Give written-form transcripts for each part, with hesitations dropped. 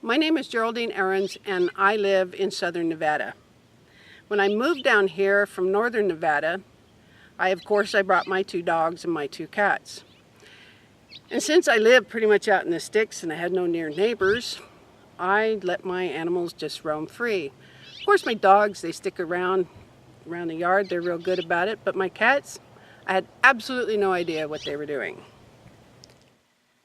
My name is Geraldine Ahrens and I live in southern Nevada. When I moved down here from northern Nevada, I brought my 2 dogs and my 2 cats. And since I live pretty much out in the sticks and I had no near neighbors, I let my animals just roam free. Of course, my dogs, they stick around the yard. They're real good about it. But my cats, I had absolutely no idea what they were doing.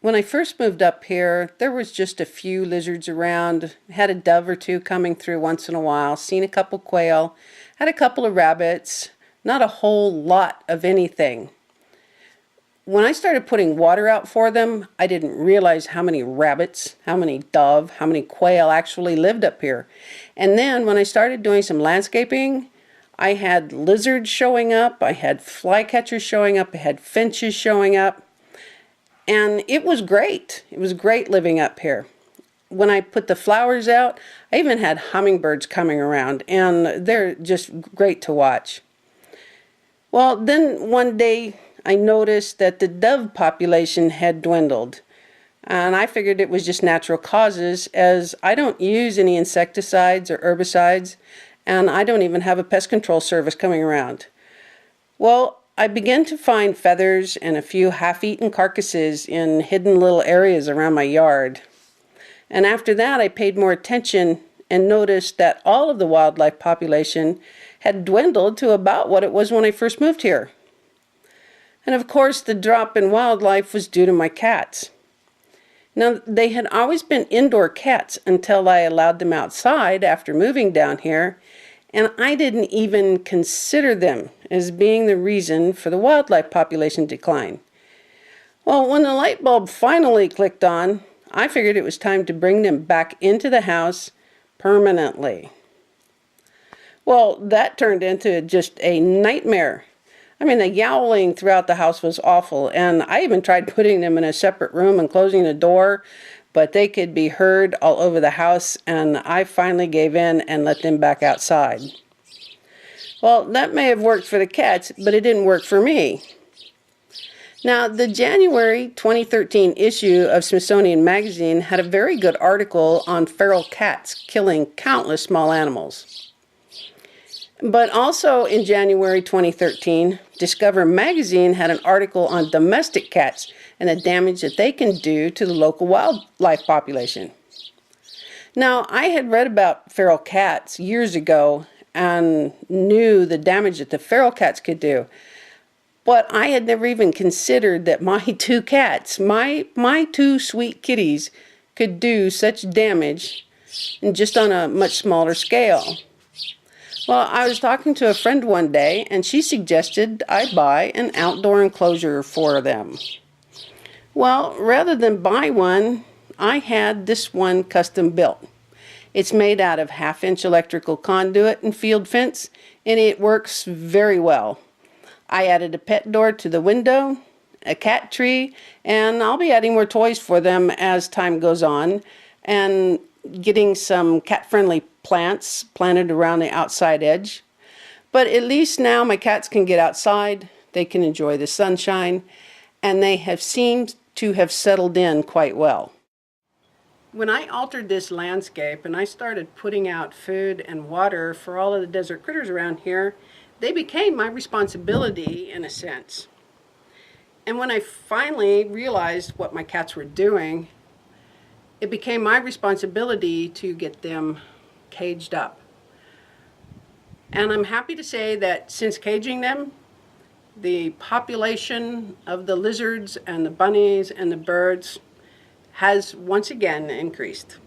When I first moved up here, there was just a few lizards around, had a dove or 2 coming through once in a while, seen a couple quail, had a couple of rabbits, not a whole lot of anything. When I started putting water out for them, I didn't realize how many rabbits, how many dove, how many quail actually lived up here. And then when I started doing some landscaping, I had lizards showing up, I had flycatchers showing up, I had finches showing up. And it was great. It was great living up here. When I put the flowers out, I even had hummingbirds coming around, and they're just great to watch. Well, then one day I noticed that the dove population had dwindled. And I figured it was just natural causes, as I don't use any insecticides or herbicides, and I don't even have a pest control service coming around. Well, I began to find feathers and a few half-eaten carcasses in hidden little areas around my yard. And after that, I paid more attention and noticed that all of the wildlife population had dwindled to about what it was when I first moved here. And of course, the drop in wildlife was due to my cats. Now, they had always been indoor cats until I allowed them outside after moving down here, and I didn't even consider them as being the reason for the wildlife population decline. Well, when the light bulb finally clicked on, I figured it was time to bring them back into the house permanently. Well, that turned into just a nightmare. I mean, the yowling throughout the house was awful, and I even tried putting them in a separate room and closing the door, but they could be heard all over the house, and I finally gave in and let them back outside. Well, that may have worked for the cats, but it didn't work for me. Now, the January 2013 issue of Smithsonian Magazine had a very good article on feral cats killing countless small animals. But also in January 2013, Discover Magazine had an article on domestic cats and the damage that they can do to the local wildlife population. Now, I had read about feral cats years ago and knew the damage that the feral cats could do. But I had never even considered that my 2 cats, my 2 sweet kitties, could do such damage and just on a much smaller scale. Well, I was talking to a friend one day, and she suggested I buy an outdoor enclosure for them. Well, rather than buy one, I had this one custom built. It's made out of 1/2-inch electrical conduit and field fence, and it works very well. I added a pet door to the window, a cat tree, and I'll be adding more toys for them as time goes on, and getting some cat-friendly plants planted around the outside edge. But at least now my cats can get outside, they can enjoy the sunshine, and they have seemed to have settled in quite well. When I altered this landscape and I started putting out food and water for all of the desert critters around here, they became my responsibility in a sense. And when I finally realized what my cats were doing, it became my responsibility to get them caged up. And I'm happy to say that since caging them, the population of the lizards and the bunnies and the birds has once again increased.